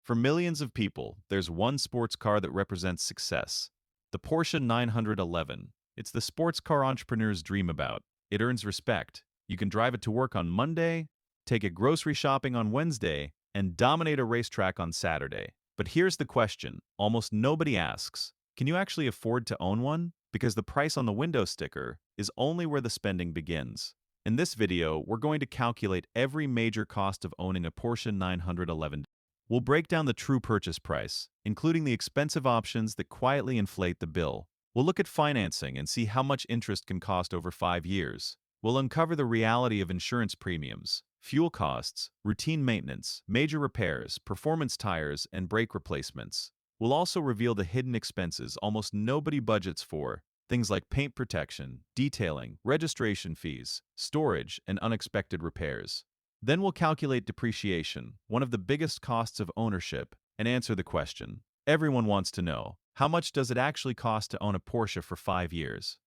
For millions of people, there's one sports car that represents success: the Porsche 911. It's the sports car entrepreneurs dream about. It earns respect. You can drive it to work on Monday, take it grocery shopping on Wednesday, and dominate a racetrack on Saturday. But here's the question almost nobody asks: can you actually afford to own one? Because the price on the window sticker is only where the spending begins. In this video, we're going to calculate every major cost of owning a Porsche 911. We'll break down the true purchase price, including the expensive options that quietly inflate the bill. We'll look at financing and see how much interest can cost over 5 years. We'll uncover the reality of insurance premiums, fuel costs, routine maintenance, major repairs, performance tires, and brake replacements. We'll also reveal the hidden expenses almost nobody budgets for, things like paint protection, detailing, registration fees, storage, and unexpected repairs. Then we'll calculate depreciation, one of the biggest costs of ownership, and answer the question everyone wants to know: how much does it actually cost to own a Porsche for 5 years?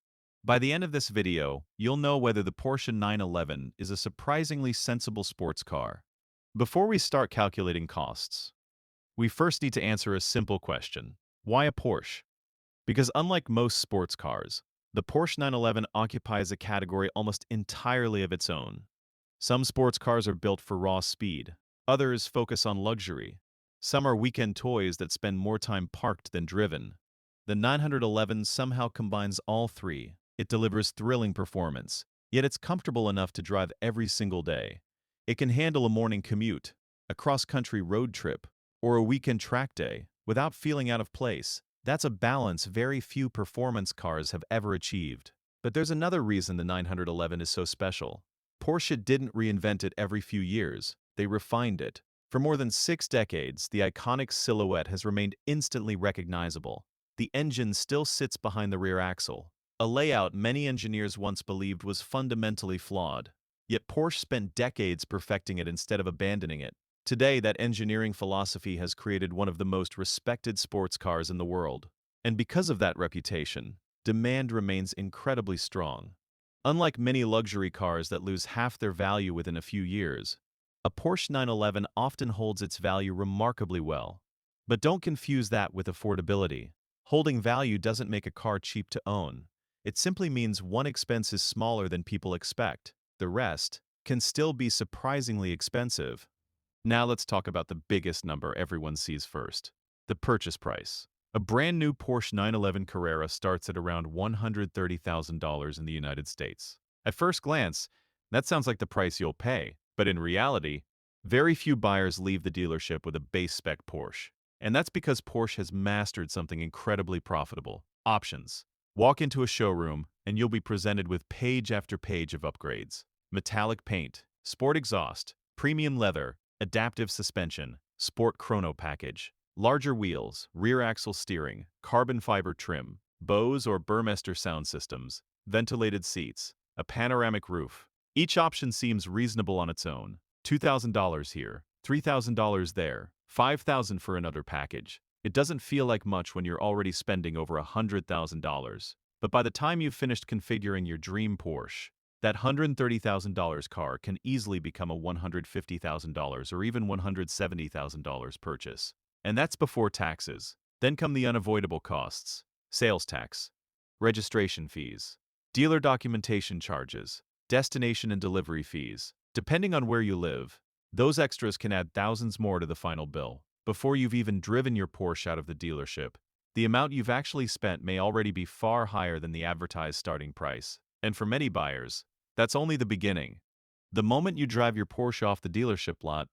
By the end of this video, you'll know whether the Porsche 911 is a surprisingly sensible sports car. Before we start calculating costs, we first need to answer a simple question: why a Porsche? Because unlike most sports cars, the Porsche 911 occupies a category almost entirely of its own. Some sports cars are built for raw speed, others focus on luxury. Some are weekend toys that spend more time parked than driven. The 911 somehow combines all three. It delivers thrilling performance, yet it's comfortable enough to drive every single day. It can handle a morning commute, a cross-country road trip, or a weekend track day without feeling out of place. That's a balance very few performance cars have ever achieved. But there's another reason the 911 is so special. Porsche didn't reinvent it every few years, they refined it. For more than 6 decades, the iconic silhouette has remained instantly recognizable. The engine still sits behind the rear axle, a layout many engineers once believed was fundamentally flawed. Yet Porsche spent decades perfecting it instead of abandoning it. Today, that engineering philosophy has created one of the most respected sports cars in the world. And because of that reputation, demand remains incredibly strong. Unlike many luxury cars that lose half their value within a few years, a Porsche 911 often holds its value remarkably well. But don't confuse that with affordability. Holding value doesn't make a car cheap to own. It simply means one expense is smaller than people expect. The rest can still be surprisingly expensive. Now let's talk about the biggest number everyone sees first: the purchase price. A brand new Porsche 911 Carrera starts at around $130,000 in the United States. At first glance, that sounds like the price you'll pay, but in reality, very few buyers leave the dealership with a base spec Porsche. And that's because Porsche has mastered something incredibly profitable: options. Walk into a showroom, and you'll be presented with page after page of upgrades: metallic paint, sport exhaust, premium leather, adaptive suspension, sport chrono package, larger wheels, rear axle steering, carbon fiber trim, Bose or Burmester sound systems, ventilated seats, a panoramic roof. Each option seems reasonable on its own: $2,000 here, $3,000 there, $5,000 for another package. It doesn't feel like much when you're already spending over $100,000. But by the time you've finished configuring your dream Porsche, that $130,000 car can easily become a $150,000 or even $170,000 purchase. And that's before taxes. Then come the unavoidable costs: sales tax, registration fees, dealer documentation charges, destination and delivery fees. Depending on where you live, those extras can add thousands more to the final bill. Before you've even driven your Porsche out of the dealership, the amount you've actually spent may already be far higher than the advertised starting price. And for many buyers, that's only the beginning. The moment you drive your Porsche off the dealership lot,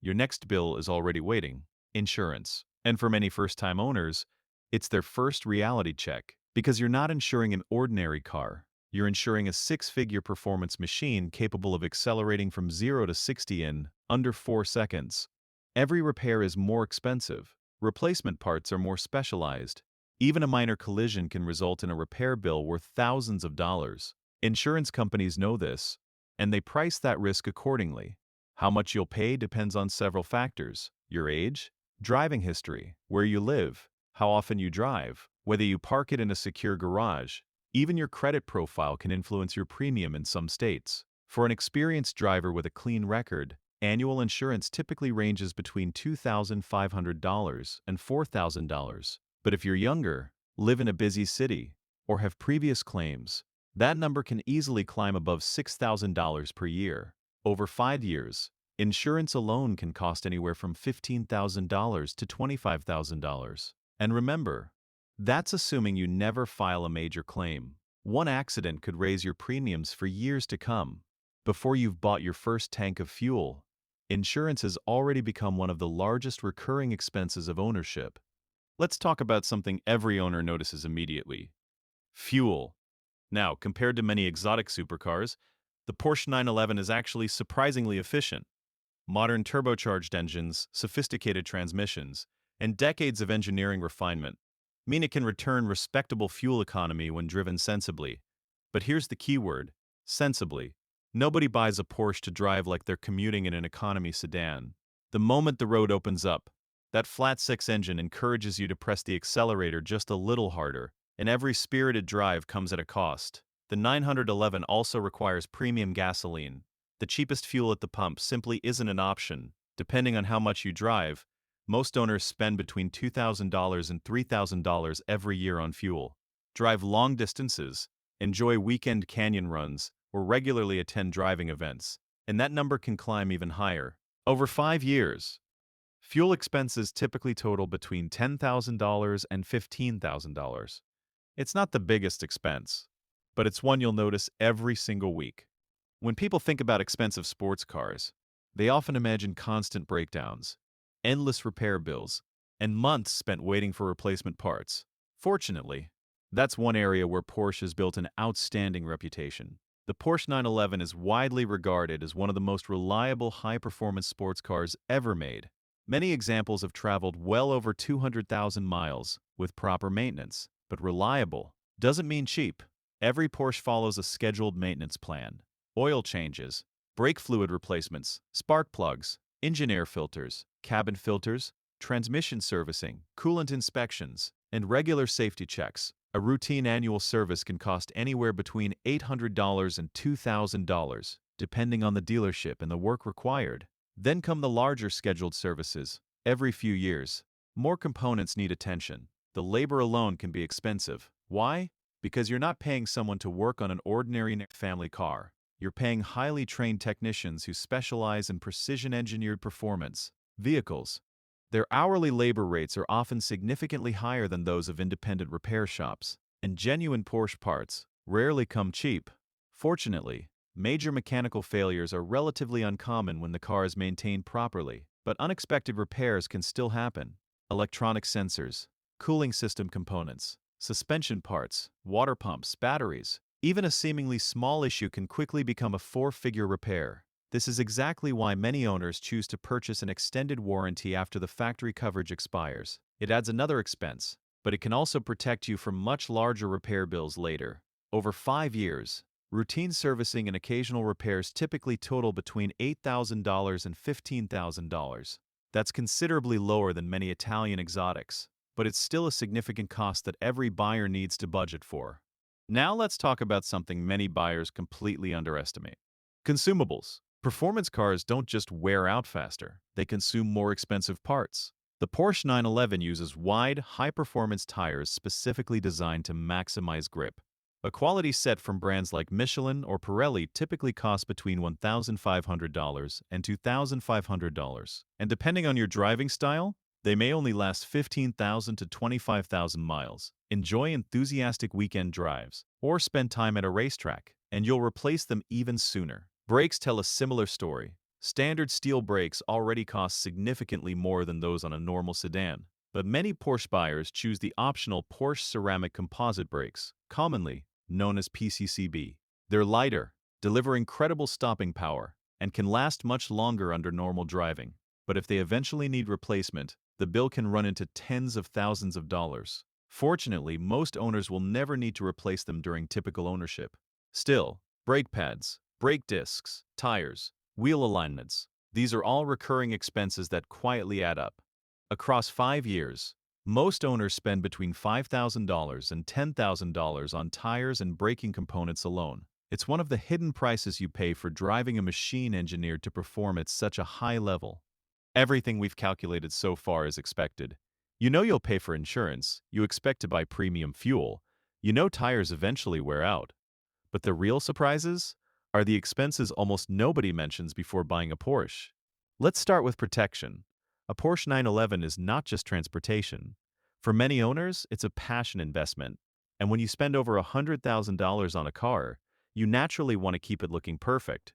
your next bill is already waiting: insurance. And for many first-time owners, it's their first reality check, because you're not insuring an ordinary car. You're insuring a 6-figure performance machine capable of accelerating from 0 to 60 in under 4 seconds. Every repair is more expensive. Replacement parts are more specialized. Even a minor collision can result in a repair bill worth thousands of dollars. Insurance companies know this, and they price that risk accordingly. How much you'll pay depends on several factors: your age, driving history, where you live, how often you drive, whether you park it in a secure garage. Even your credit profile can influence your premium in some states. For an experienced driver with a clean record, Annual insurance typically ranges between $2,500 and $4,000. But if you're younger, live in a busy city, or have previous claims, that number can easily climb above $6,000 per year. Over 5 years, insurance alone can cost anywhere from $15,000 to $25,000. And remember, that's assuming you never file a major claim. One accident could raise your premiums for years to come. Before you've bought your first tank of fuel, insurance has already become one of the largest recurring expenses of ownership. Let's talk about something every owner notices immediately: fuel. Now, compared to many exotic supercars, the Porsche 911 is actually surprisingly efficient. Modern turbocharged engines, sophisticated transmissions, and decades of engineering refinement mean it can return respectable fuel economy when driven sensibly. But here's the key word: sensibly. Nobody buys a Porsche to drive like they're commuting in an economy sedan. The moment the road opens up, that flat-six engine encourages you to press the accelerator just a little harder, and every spirited drive comes at a cost. The 911 also requires premium gasoline. The cheapest fuel at the pump simply isn't an option. Depending on how much you drive, most owners spend between $2,000 and $3,000 every year on fuel. Drive long distances, enjoy weekend canyon runs, or regularly attend driving events, and that number can climb even higher. Over 5 years, fuel expenses typically total between $10,000 and $15,000. It's not the biggest expense, but it's one you'll notice every single week. When people think about expensive sports cars, they often imagine constant breakdowns, endless repair bills, and months spent waiting for replacement parts. Fortunately, that's one area where Porsche has built an outstanding reputation. The Porsche 911 is widely regarded as one of the most reliable high-performance sports cars ever made. Many examples have traveled well over 200,000 miles with proper maintenance, but reliable doesn't mean cheap. Every Porsche follows a scheduled maintenance plan: oil changes, brake fluid replacements, spark plugs, engine air filters, cabin filters, transmission servicing, coolant inspections, and regular safety checks. A routine annual service can cost anywhere between $800 and $2,000, depending on the dealership and the work required. Then come the larger scheduled services, every few years. More components need attention. The labor alone can be expensive. Why? Because you're not paying someone to work on an ordinary family car. You're paying highly trained technicians who specialize in precision-engineered performance vehicles. Their hourly labor rates are often significantly higher than those of independent repair shops, and genuine Porsche parts rarely come cheap. Fortunately, major mechanical failures are relatively uncommon when the car is maintained properly, but unexpected repairs can still happen. Electronic sensors, cooling system components, suspension parts, water pumps, batteries. Even a seemingly small issue can quickly become a four-figure repair. This is exactly why many owners choose to purchase an extended warranty after the factory coverage expires. It adds another expense, but it can also protect you from much larger repair bills later. Over 5 years, routine servicing and occasional repairs typically total between $8,000 and $15,000. That's considerably lower than many Italian exotics, but it's still a significant cost that every buyer needs to budget for. Now let's talk about something many buyers completely underestimate: consumables. Performance cars don't just wear out faster, they consume more expensive parts. The Porsche 911 uses wide, high-performance tires specifically designed to maximize grip. A quality set from brands like Michelin or Pirelli typically costs between $1,500 and $2,500, and depending on your driving style, they may only last 15,000 to 25,000 miles. Enjoy enthusiastic weekend drives, or spend time at a racetrack, and you'll replace them even sooner. Brakes tell a similar story. Standard steel brakes already cost significantly more than those on a normal sedan, but many Porsche buyers choose the optional Porsche ceramic composite brakes, commonly known as PCCB. They're lighter, deliver incredible stopping power, and can last much longer under normal driving. But if they eventually need replacement, the bill can run into tens of thousands of dollars. Fortunately, most owners will never need to replace them during typical ownership. Still, brake pads, brake discs, tires, wheel alignments, these are all recurring expenses that quietly add up. Across 5 years, most owners spend between $5,000 and $10,000 on tires and braking components alone. It's one of the hidden prices you pay for driving a machine engineered to perform at such a high level. Everything we've calculated so far is expected. You know you'll pay for insurance, you expect to buy premium fuel, you know tires eventually wear out. But the real surprises are the expenses almost nobody mentions before buying a Porsche. Let's start with protection. A Porsche 911 is not just transportation. For many owners, it's a passion investment. And when you spend over $100,000 on a car, you naturally want to keep it looking perfect.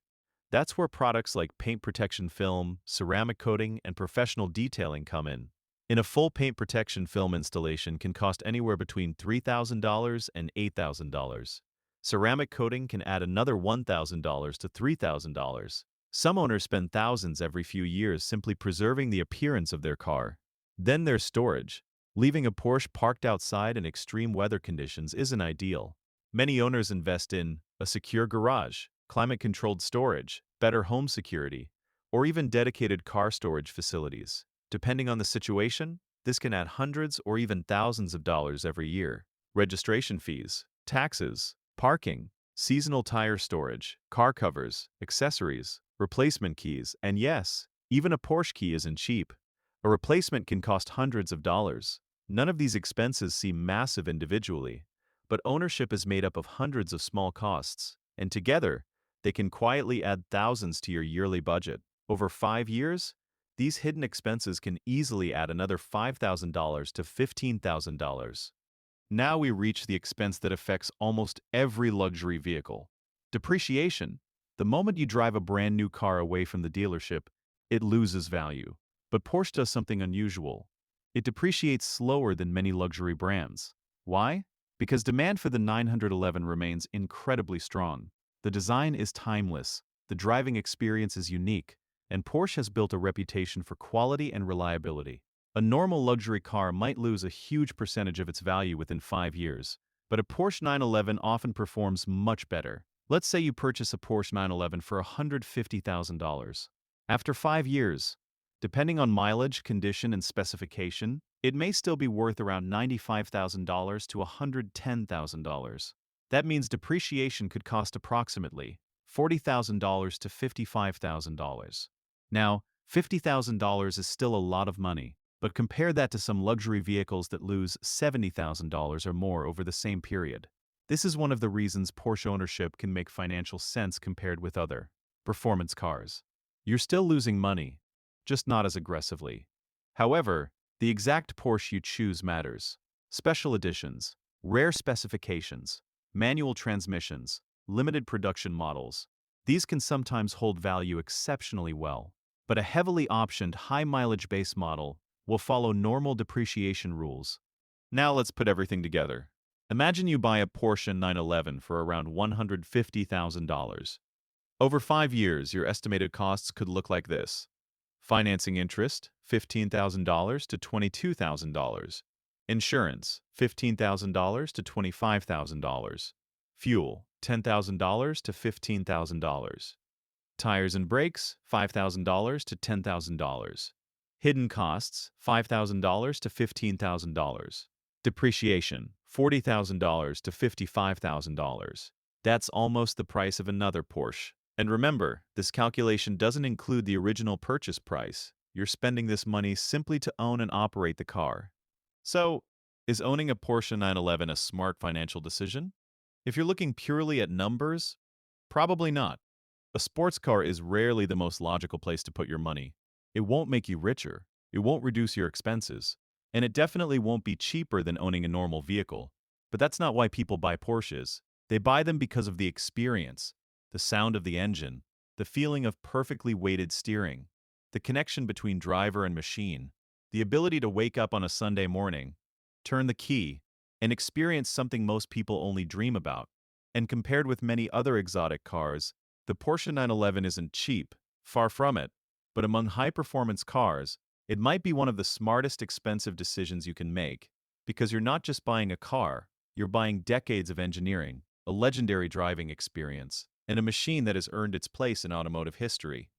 That's where products like paint protection film, ceramic coating, and professional detailing come in. A full paint protection film installation can cost anywhere between $3,000 and $8,000. Ceramic coating can add another $1,000 to $3,000. Some owners spend thousands every few years simply preserving the appearance of their car. Then there's storage. Leaving a Porsche parked outside in extreme weather conditions isn't ideal. Many owners invest in a secure garage, climate-controlled storage, better home security, or even dedicated car storage facilities. Depending on the situation, this can add hundreds or even thousands of dollars every year. Registration fees, taxes, parking, seasonal tire storage, car covers, accessories, replacement keys, and yes, even a Porsche key isn't cheap. A replacement can cost hundreds of dollars. None of these expenses seem massive individually, but ownership is made up of hundreds of small costs, and together, they can quietly add thousands to your yearly budget. Over 5 years, these hidden expenses can easily add another $5,000 to $15,000. Now we reach the expense that affects almost every luxury vehicle. Depreciation. The moment you drive a brand new car away from the dealership, it loses value. But Porsche does something unusual. It depreciates slower than many luxury brands. Why? Because demand for the 911 remains incredibly strong. The design is timeless, the driving experience is unique, and Porsche has built a reputation for quality and reliability. A normal luxury car might lose a huge percentage of its value within 5 years, but a Porsche 911 often performs much better. Let's say you purchase a Porsche 911 for $150,000. After 5 years, depending on mileage, condition, and specification, it may still be worth around $95,000 to $110,000. That means depreciation could cost approximately $40,000 to $55,000. Now, $50,000 is still a lot of money, but compare that to some luxury vehicles that lose $70,000 or more over the same period. This is one of the reasons Porsche ownership can make financial sense compared with other performance cars. You're still losing money, just not as aggressively. However, the exact Porsche you choose matters. Special editions, rare specifications, manual transmissions, limited production models. These can sometimes hold value exceptionally well. But a heavily optioned, high-mileage base model will follow normal depreciation rules. Now let's put everything together. Imagine you buy a Porsche 911 for around $150,000. Over 5 years, your estimated costs could look like this. Financing interest, $15,000 to $22,000. Insurance, $15,000 to $25,000. Fuel, $10,000 to $15,000. Tires and brakes, $5,000 to $10,000. Hidden costs, $5,000 to $15,000. Depreciation, $40,000 to $55,000. That's almost the price of another Porsche. And remember, this calculation doesn't include the original purchase price. You're spending this money simply to own and operate the car. So, is owning a Porsche 911 a smart financial decision? If you're looking purely at numbers, probably not. A sports car is rarely the most logical place to put your money. It won't make you richer, it won't reduce your expenses, and it definitely won't be cheaper than owning a normal vehicle. But that's not why people buy Porsches. They buy them because of the experience, the sound of the engine, the feeling of perfectly weighted steering, the connection between driver and machine, the ability to wake up on a Sunday morning, turn the key, and experience something most people only dream about. And compared with many other exotic cars, the Porsche 911 isn't cheap, far from it, but among high-performance cars, it might be one of the smartest expensive decisions you can make, because you're not just buying a car, you're buying decades of engineering, a legendary driving experience, and a machine that has earned its place in automotive history.